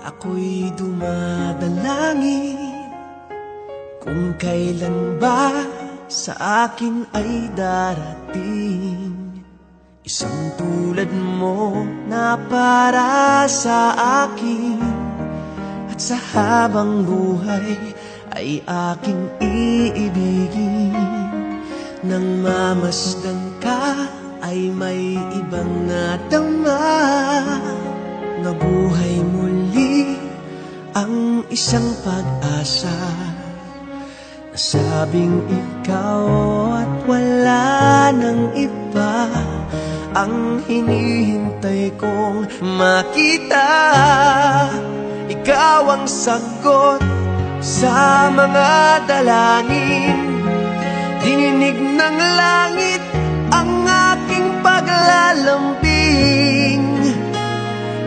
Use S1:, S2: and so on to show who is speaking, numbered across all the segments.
S1: Ako'y dumadalangin kung kailan ba sa akin ay darating isang tulad mo na para sa akin. At sa habang buhay ay aking iibigin. Nang mamasdan ka ay may ibang nadama. Nabuhay muli ang isang pag-asa. Nasabing ikaw at wala nang iba ang hinihintay kong makita. Ikaw ang sagot sa mga dalangin. Dininig ng langit ang aking paglalambing.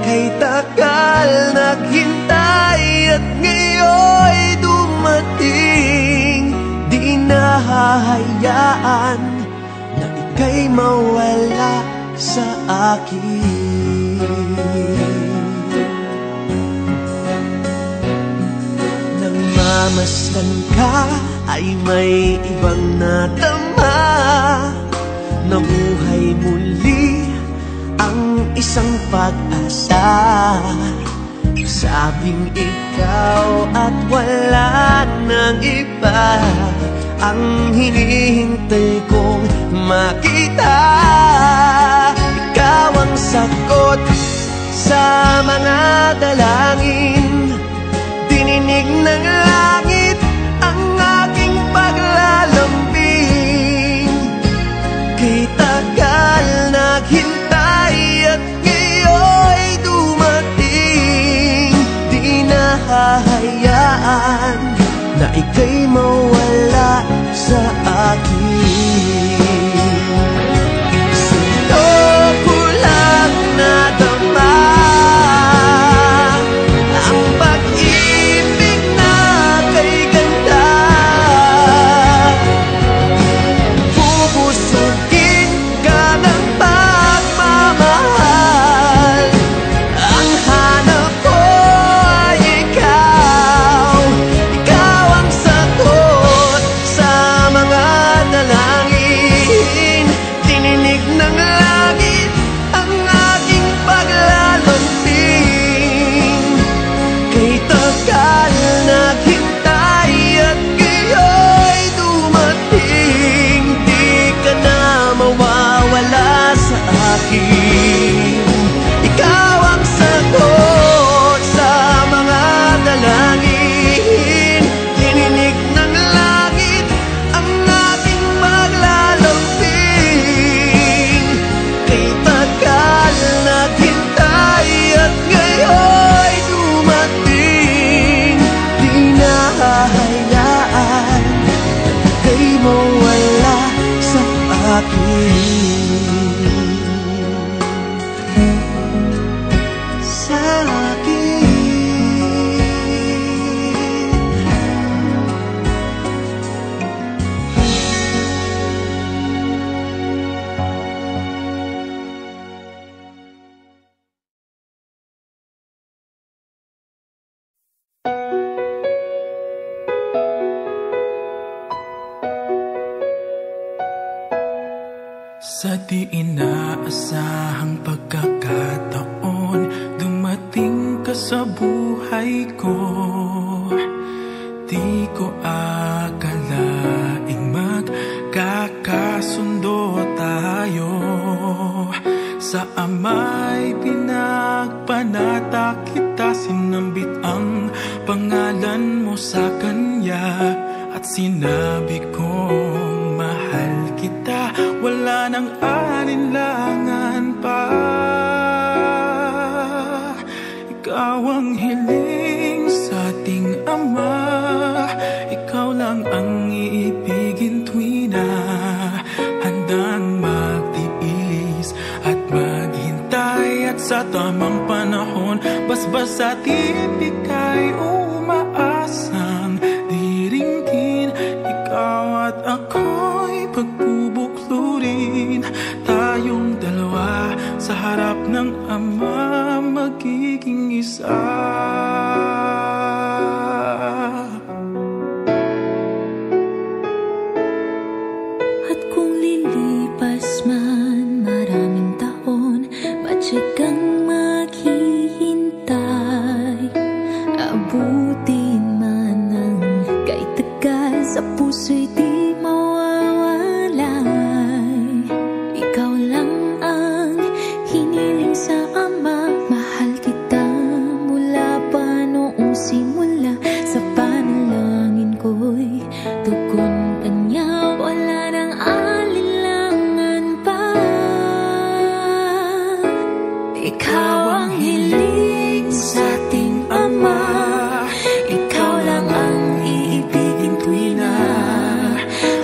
S1: Kay tagal naghintay at ngayon'y dumating. Di nahahayaan na ika'y mawala sa akin. Nang mamasdan ka ay may ibang nadama. Nabuhay muli ang isang pag-asa. Sabing ikaw at wala nang iba ang hinihintay kong makita. Ikaw ang sagot sa mga dalangin. Dininig ng langit ang aking paglalambing. Kay tagal naghintay at ngayon'y dumating. Di nahahayaan na ika'y mawala sa akin. Sino ko lang nadama ang pag-ibig na kay ganda. Bubusugin ka ng pagmamahal. Ang hanap ko ay ikaw. Ikaw ang sagot sa mga dalangin. Dininig ng langit ang aking paglalambing. Kay tagal naghintay at ngayon'y dumating. Di ka na mawawala sa akin. Ikaw ang sagot sa mga dalangin. Dininig ng langit ang aking paglalambing. Kay tagal naghintay at ngayon'y dumating. Di nahahayaan ika'y mawala sa akin. Sa akin.
S2: Sa di inaasahang pagkakataon, dumating ka sa buhay ko. Di ko akalaing magkakasundo tayo. Sa ama'y pinagpanata kita, sinambit ang pangalan mo sa kanya. At sinabi kong mahal kita, wala nang alinlangan pa. Ikaw ang hiling sa ating Ama. Ikaw lang ang iibigin tuwi na handang magtiis at maghintay. At sa tamang panahon, basbas at ibig ay umaasang diringgin. Ikaw at ako'y pagbubuklurin, tayong dalawa sa harap ng Ama magiging magiging isa.
S3: At kung lilipas man maraming taon, patsyay kang maghihintay. Abutin man ang kay tagal, sa puso'y di mawawalay. Ikaw lang ang hiniling sa Ama, mahal kita mula pa noong simula. Sa panalangin ko'y tugon kanya, wala nang alinlangan pa. Ikaw ang hiling sa ating Ama, ikaw lang ang iibigin tuwi na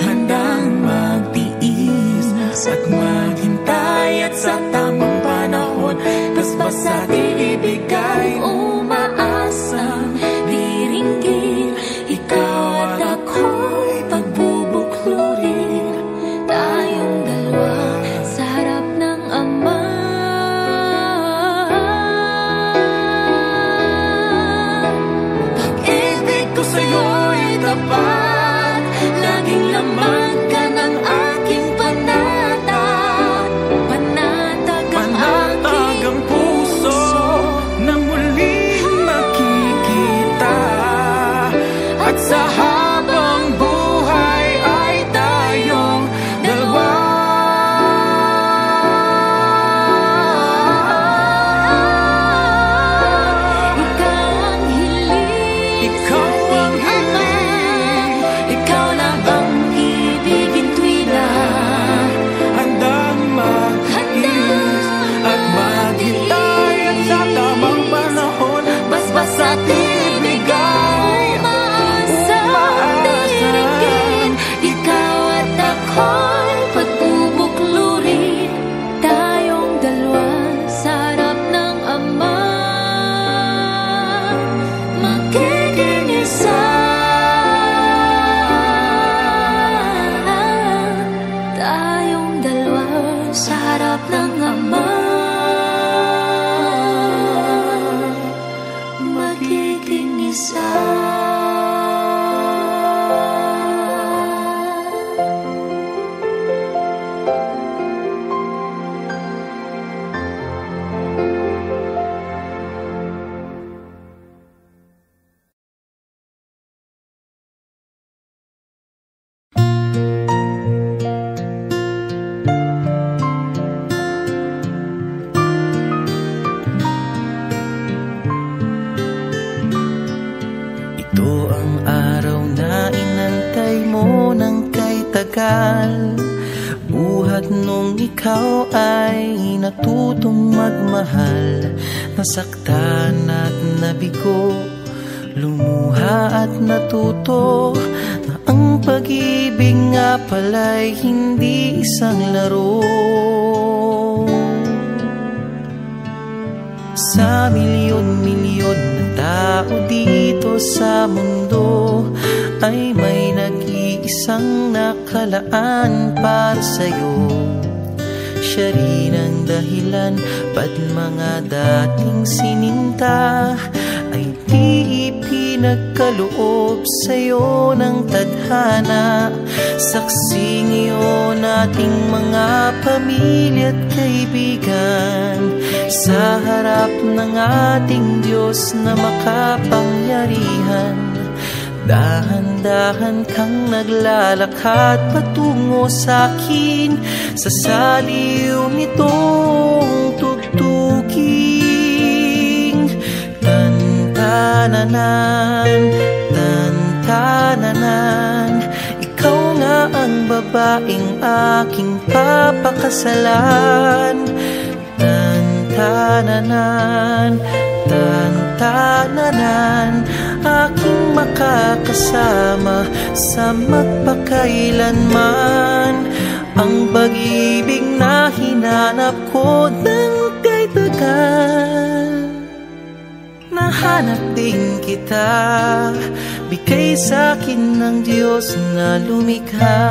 S3: handang magtiis at maghintay. At sa tamang panahon, basbas ating ibigay, umaasang diringgin. Ikaw at ako'y pagbubuklurin, tayong dalawa sa harap ng Ama. Pag-ibig ko sa'yo'y tapat, laging laman ka ng aking panata. Panatag ang
S2: Panatag ang puso na muling makikita. At sa habang buhay ay tayong dalawa.
S3: Ikaw ang hiling,
S2: Ikaw ang hiling,
S3: ikaw lang ang ibigin tuwi na
S2: handang mag-iis at maghintay. At sa tamang panahon,
S3: basbas at ibigay, umaasang diringgin. Ikaw at ako'y pagbubuklurin, tayong dalawa sa harap ng Ama. Magiging isa, tayong dalawa sa harap ng Ama. Magiging isa.
S1: Ito ang araw na inantay mo ng kay tagal. Buhat nung ikaw ay natutong magmahal. Nasaktan at nabigo, lumuha at natuto na ang pag-ibig nga pala'y hindi isang laro. Sa milyon-milyon na tao dito sa mundo ay may nag-iisang nakalaan para sa'yo. Siya rin ang dahilan ba't mga dating sininta ay di ipinagkaloob sa'yo ng tadhana. Saksi ngayon ating mga pamilya at kaibigan sa harap ng ating Diyos na makapangyarihan. Dahan-dahan kang naglalakad patungo sa'kin sa saliw nitong tugtuging. Tantananan, tantananan, ikaw nga ang babaeng aking papakasalan. Tantananan, tantananan, aking makakasama sa magpakailanman. Ang pag-ibig na hinanap ko ng kay tagal. Nahanap din kita, bigay sa'kin ng Diyos na lumikha.